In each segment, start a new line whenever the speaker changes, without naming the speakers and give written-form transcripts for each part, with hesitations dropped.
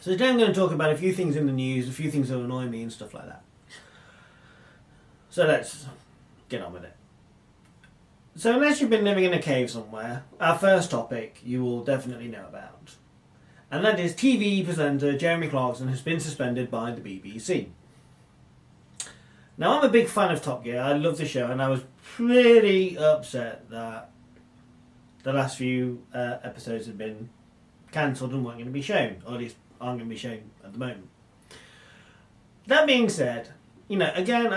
So today I'm going to talk about a few things in the news, a few things that annoy me and stuff like that. So let's get on with it. So unless you've been living in a cave somewhere, our first topic you will definitely know about. And that is TV presenter Jeremy Clarkson has been suspended by the BBC. Now I'm a big fan of Top Gear, I love the show, and I was pretty upset that the last few episodes had been cancelled and weren't going to be shown, or at least aren't going to be shown at the moment. That being said, again,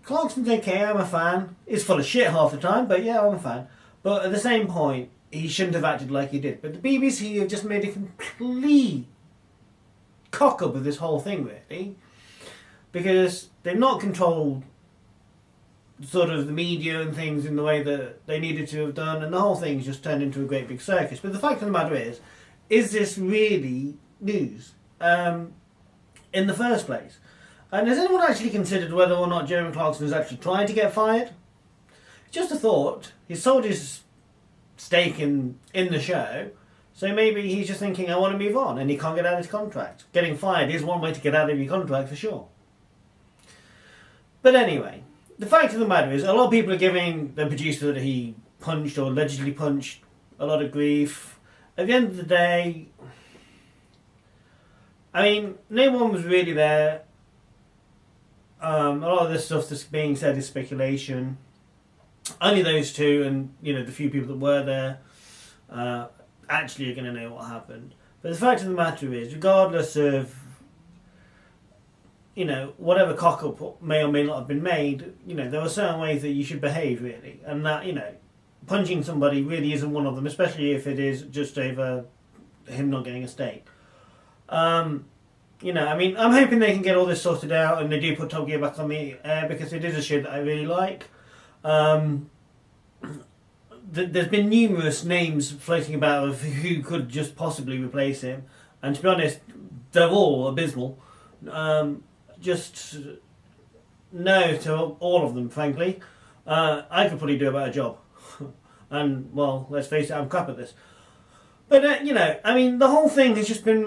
Clarkson's okay, I'm a fan. He's full of shit half the time, but yeah, I'm a fan. But at the same point, he shouldn't have acted like he did. But the BBC have just made a complete cock up of this whole thing, really. Because they've not controlled sort of the media and things in the way that they needed to have done, and the whole thing's just turned into a great big circus. But the fact of the matter is this really news in the first place? And has anyone actually considered whether or not Jeremy Clarkson is actually trying to get fired? Just a thought. He's sold his stake in the show, so maybe he's just thinking, I want to move on, and he can't get out of his contract. Getting fired is one way to get out of your contract for sure. But anyway, the fact of the matter is, a lot of people are giving the producer that he punched or allegedly punched a lot of grief. At the end of the day, I mean, no one was really there. A lot of this stuff that's being said is speculation. Only those two and, the few people that were there actually are going to know what happened. But the fact of the matter is, regardless of, whatever cock-up may or may not have been made, there are certain ways that you should behave, really. And that, punching somebody really isn't one of them, especially if it is just over him not getting a stake. I'm hoping they can get all this sorted out and they do put Top Gear back on the air, because it is a show that I really like. There's been numerous names floating about of who could just possibly replace him, and to be honest, they're all abysmal. Just no to all of them, frankly. I could probably do a better job. And, well, let's face it, I'm crap at this. But, the whole thing has just been,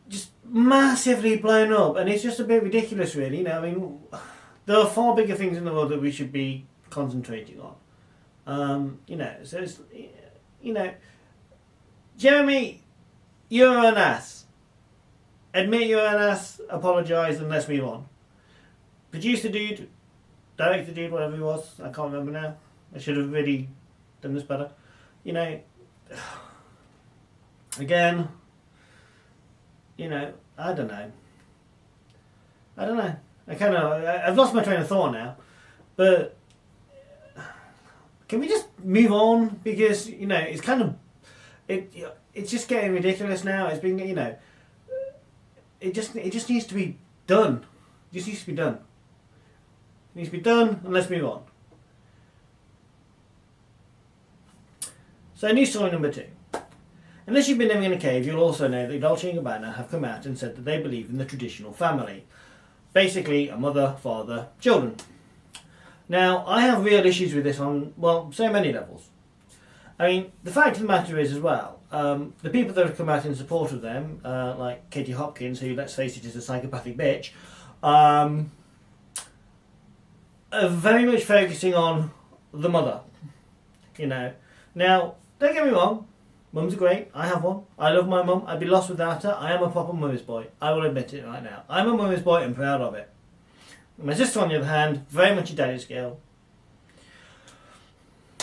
just massively blown up, and it's just a bit ridiculous, really. There are far bigger things in the world that we should be concentrating on. So it's, Jeremy, you're an ass. Admit you're an ass, apologise, and let's move on. Producer dude, director dude, whatever he was, I can't remember now. I should have really done this better. Again, I don't know. I've lost my train of thought now. But can we just move on? Because, it's kind of, it's just getting ridiculous now. It's been, it just needs to be done. It just needs to be done. It needs to be done, and let's move on. So, news story number 2. Unless you've been living in a cave, you'll also know that Dolce & Gabbana have come out and said that they believe in the traditional family. Basically, a mother, father, children. Now, I have real issues with this on, so many levels. The fact of the matter is as well, the people that have come out in support of them, like Katie Hopkins, who, let's face it, is a psychopathic bitch, are very much focusing on the mother. Now, don't get me wrong, mums are great, I have one, I love my mum, I'd be lost without her, I am a proper mummy's boy, I will admit it right now. I'm a mummy's boy and proud of it. My sister, on the other hand, very much a daddy's girl.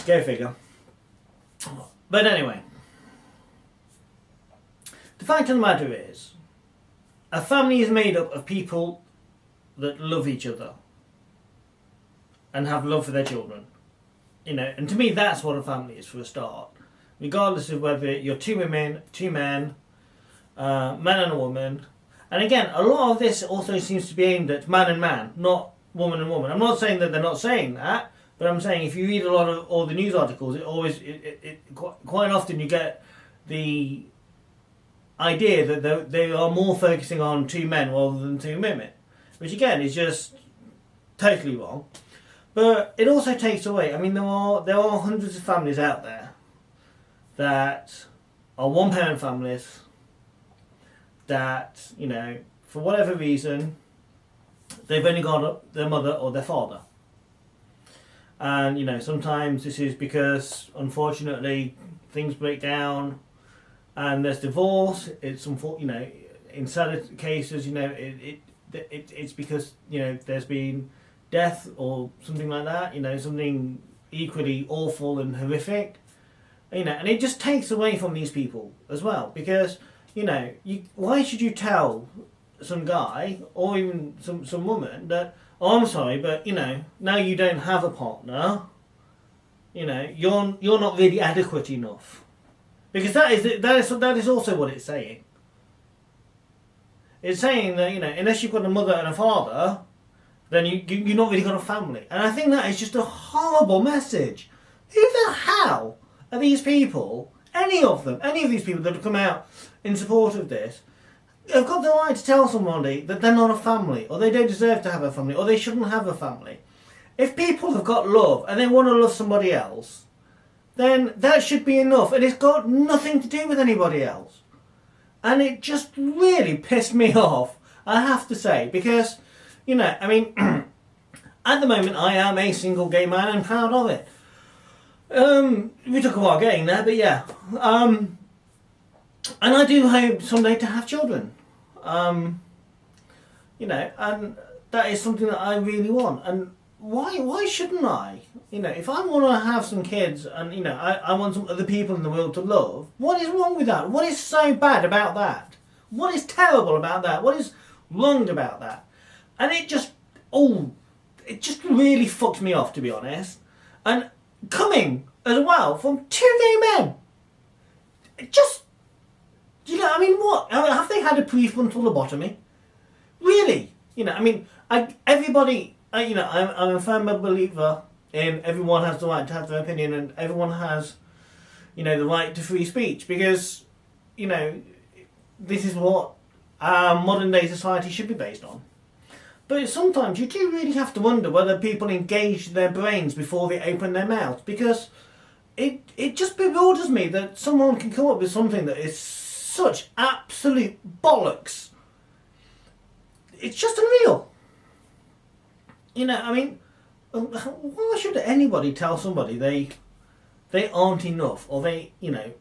Go figure. But anyway, the fact of the matter is, a family is made up of people that love each other and have love for their children. And to me, that's what a family is for a start. Regardless of whether you're two women, two men, man and a woman. And again, a lot of this also seems to be aimed at man and man, not woman and woman. I'm not saying that they're not saying that, but I'm saying if you read a lot of all the news articles, quite often you get the idea that they are more focusing on two men rather than two women, which again is just totally wrong. But it also takes away. There are hundreds of families out there that are one-parent families that, you know, for whatever reason, they've only got their mother or their father. And, you know, sometimes this is because, unfortunately, things break down and there's divorce. It's, you know, in certain cases, you know, it's because, you know, there's been death or something like that, you know, something equally awful and horrific. You know, and it just takes away from these people as well, because, you know, why should you tell some guy or even some woman that, oh, I'm sorry, but, you know, now you don't have a partner, you know, you're not really adequate enough, because that is also what it's saying. It's saying that, you know, unless you've got a mother and a father, then you're not really got a family, and I think that is just a horrible message. Who the hell are these people? Any of these people that have come out in support of this, have got the right to tell somebody that they're not a family, or they don't deserve to have a family, or they shouldn't have a family. If people have got love and they want to love somebody else, then that should be enough, and it's got nothing to do with anybody else. And it just really pissed me off, I have to say, because, you know, I mean, at the moment I am a single gay man and proud of it. We took a while getting there, but yeah. And I do hope someday to have children. You know, and that is something that I really want. And why shouldn't I? You know, if I want to have some kids and, you know, I want some other people in the world to love, what is wrong with that? What is so bad about that? What is terrible about that? What is wrong about that? And it just really fucked me off, to be honest. And coming as well from two gay men. It just, you know, I mean, what? Have they had a prefrontal lobotomy? Really? You know, I mean, everybody, you know, I'm a firm believer in everyone has the right to have their opinion, and everyone has, you know, the right to free speech, because, you know, this is what our modern day society should be based on. But sometimes you do really have to wonder whether people engage their brains before they open their mouths, because it just bewilders me that someone can come up with something that is such absolute bollocks. It's just unreal. You know, I mean, why should anybody tell somebody they aren't enough, or they, you know,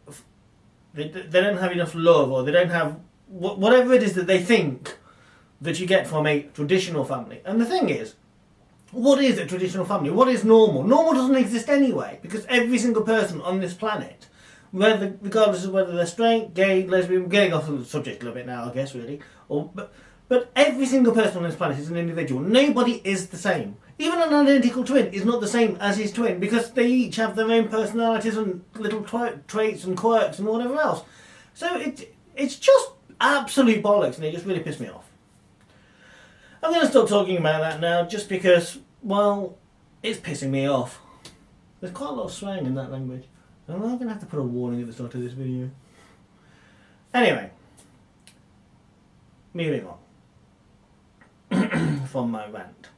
they don't have enough love, or they don't have whatever it is that they think that you get from a traditional family? And the thing is, what is a traditional family? What is normal? Normal doesn't exist anyway, because every single person on this planet, regardless of whether they're straight, gay, lesbian, getting off the subject a little bit now, I guess, really, but every single person on this planet is an individual. Nobody is the same. Even an identical twin is not the same as his twin, because they each have their own personalities and little traits and quirks and whatever else. So it's just absolute bollocks, and it just really pissed me off. I'm going to stop talking about that now, just because, well, it's pissing me off. There's quite a lot of swearing in that language. I'm going to have to put a warning at the start of this video. Anyway, moving on from my rant.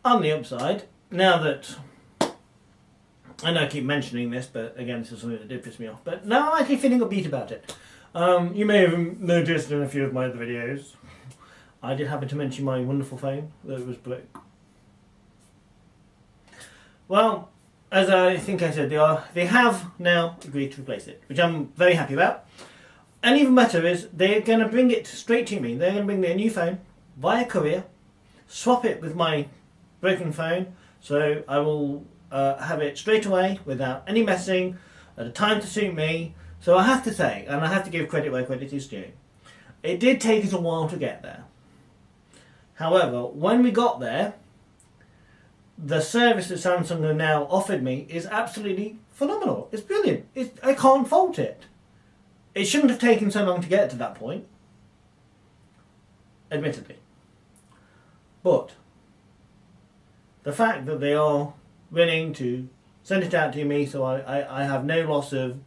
On the upside, now that, I know I keep mentioning this, but again, this is something that did piss me off, but now I'm actually feeling upbeat about it. You may have noticed in a few of my other videos, I did happen to mention my wonderful phone that was broke. Well, as I think I said, they have now agreed to replace it, which I'm very happy about. And even better is, they're going to bring it straight to me. They're going to bring me a new phone via courier, swap it with my broken phone, so I will have it straight away without any messing, at a time to suit me. So I have to say, and I have to give credit where credit is due, it did take us a while to get there. However, when we got there, the service that Samsung have now offered me is absolutely phenomenal. It's brilliant. I can't fault it. It shouldn't have taken so long to get to that point, admittedly. But the fact that they are willing to send it out to me, so I have no loss of,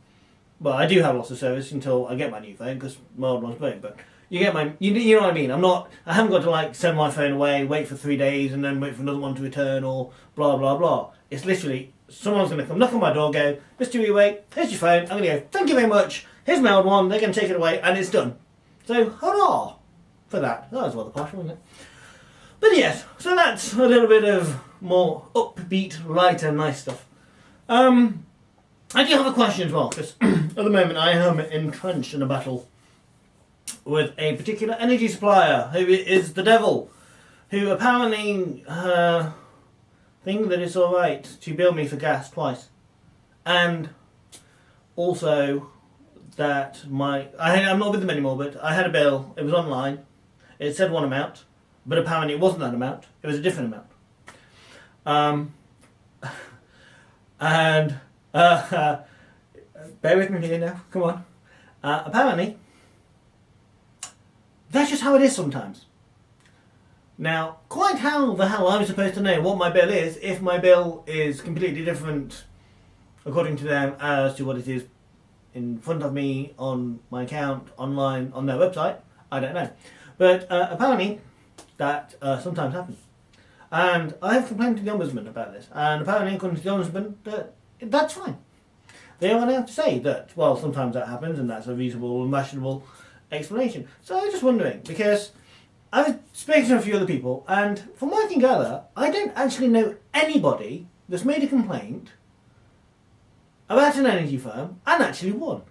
well, I do have loss of service until I get my new phone, because my old one's broke, but you get my, you know what I mean. I haven't got to like send my phone away, wait for 3 days, and then wait for another one to return, or blah blah blah. It's literally, someone's going to come knock on my door, go, Mr. Reway, here's your phone. I'm going to go, thank you very much, Here's my old one, they can take it away, and it's done. So, hurrah for that. That was rather posh, wasn't it? But yes, so that's a little bit of more upbeat, lighter, nice stuff. I do have a question as well, because at the moment I am entrenched in a battle with a particular energy supplier who is the devil, who apparently think that it's alright to bill me for gas twice. And also that I'm not with them anymore, but I had a bill, it was online, it said one amount, but apparently it wasn't that amount, it was a different amount. Bear with me here now, come on. Apparently, that's just how it is sometimes. Now, quite how the hell I'm supposed to know what my bill is if my bill is completely different according to them as to what it is in front of me on my account, online, on their website, I don't know. But apparently that sometimes happens. And I have complained to the Ombudsman about this, and apparently according to the Ombudsman, that's fine. They are allowed to say that, well, sometimes that happens and that's a reasonable and rational explanation. So I was just wondering, because I've spoken to a few other people, and from what I can gather, I don't actually know anybody that's made a complaint about an energy firm and actually won.